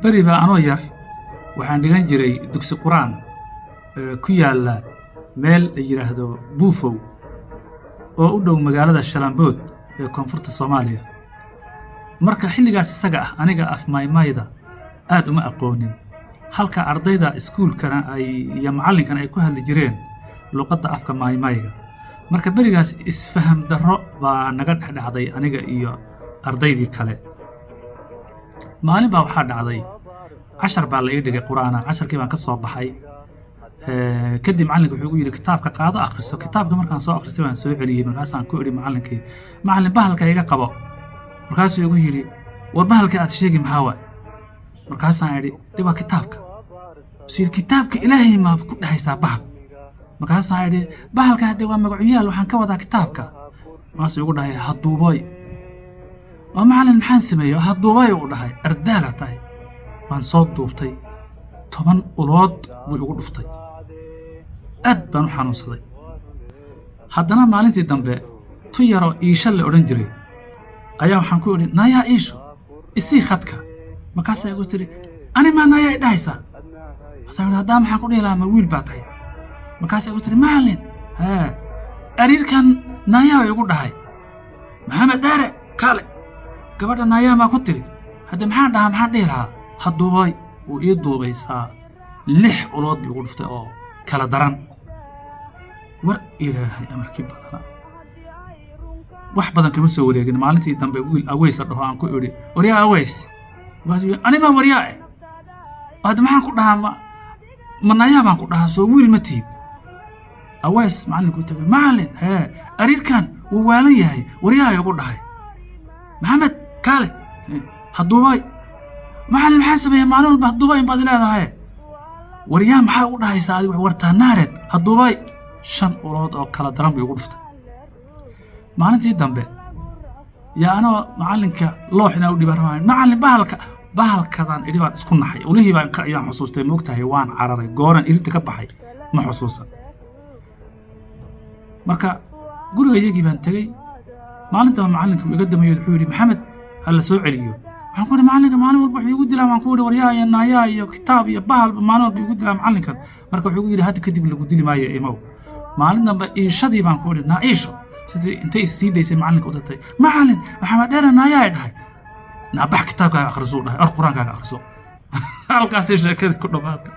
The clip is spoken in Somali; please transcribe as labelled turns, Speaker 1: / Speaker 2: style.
Speaker 1: bari baa anoo yar waxaan dhigan jiray dugsi quraan ku yaala meel la yiraahdo Buufow oo u dhow magaalada Shalambood ee koonfurta Soomaaliya. marka xilligaas isaga ah aniga af maymayda aad uma aqoonin halka ardayda iskuulkana ay iyo macallinkan ay ku hadli jireen luqadda afka maymayga. marka barigaas isfaham darro baa naga dhexdhacday aniga iyo ardaydii kale. maalin baa waxaa dhacday cashar baa la ii dhigay quraana casharkii baan ka soo baxay kadib macallinka wuxuu igu yidhi kitaabka qaado akhriso. kitaabka markaan soo akhristay waan soo celiyey markaasaan ku idhi macallinkii macallin bahalka iga qabo. markaasuu igu yidhi war bahalka aad sheegi maxaa waay. markaasaan idhi de waa kitaabka. sida kitaabka ilaahay ma ku dhahaysaa bahal. markaasaan idhi bahalka hadde waa magacuyaal waxaan ka wadaa kitaabka. markaasuu igu dhahay haduubooy. oo macallin maxaan sameeyey haduubooy uu dhahay ardaala tahay. waan soo duubtay 10 ulood buu igu dhuftay. aad baan u xanuunsaday. haddana maalintii dambe tu yaro iisha la odhan jiray ayaa waxaan ku idhi naayaa iisho isii khadka. markaasay igu tiri ani ma naayaa i dhahaysaa. markaasaan idhi haddaa maxaan ku dhihi lahaa ma wiil baa tahay. markaasay igu tiri macallin ariirkan naayaa igu dhahay maxamed daare kaale gabadha naayaa maa ku tiri hadde maxaan dhahaa maxaan dhihi lahaa haduubay wuu ii duubaysaa 6 ulood buu igu dhuftay oo kala daran. war ilaahay amarkii badana wax badan kama soo wareegin. maalintii dambe wiil aweys la dhaho aan ku idhi waryaa aweys. markaasuu ani ma waryaa hadda maxaan ku dhahaa ma naayaa baan ku dhahaa soo wiil ma tiid. aweys macallinku tagay macallin ariirkan wuu waalan yahay waryaa igu dhahay maxamed kaale haduubay. macallin maxaa sameeyay maalin walba haduubay baad leedahay waryaa maxaa u dhahaysaa adigu wartaa naareed haduubay 5 ulood oo kala daran buu igu dhuftay. maalintii dambe yaa anoo macallinka looxina u dhibaarmaan macallin bahalkadan idhi baan isku naxay ulihii baan ayaan xusuustay moogtahay waan cararay gooran irinta ka baxay ma xusuusan. marka gurigayagii baan tagay maalinta macallinka iga dameeyay wuxuu yidhi maxamed hala soo celiyo. waxaan ku idhi macallinka maalin walba wuxuu igu dilaa. waan ku idhi waryaa iyo naayaa iyo kitaab iyo bahal maalin walba igu dilaa macallinkan. marka wuxuu igu yidhi hadda kadib lagu dili maayo imow. maalin dambe iishadii baan ku idhi naa iisho intay sii daysay macallinka u tatay macallin maxamed dheere naayaa ay dhahay naabax kitaabkaaga akhriso dhahay quraankaaga akhriso. halkaasay sheekadii ku dhammaatay.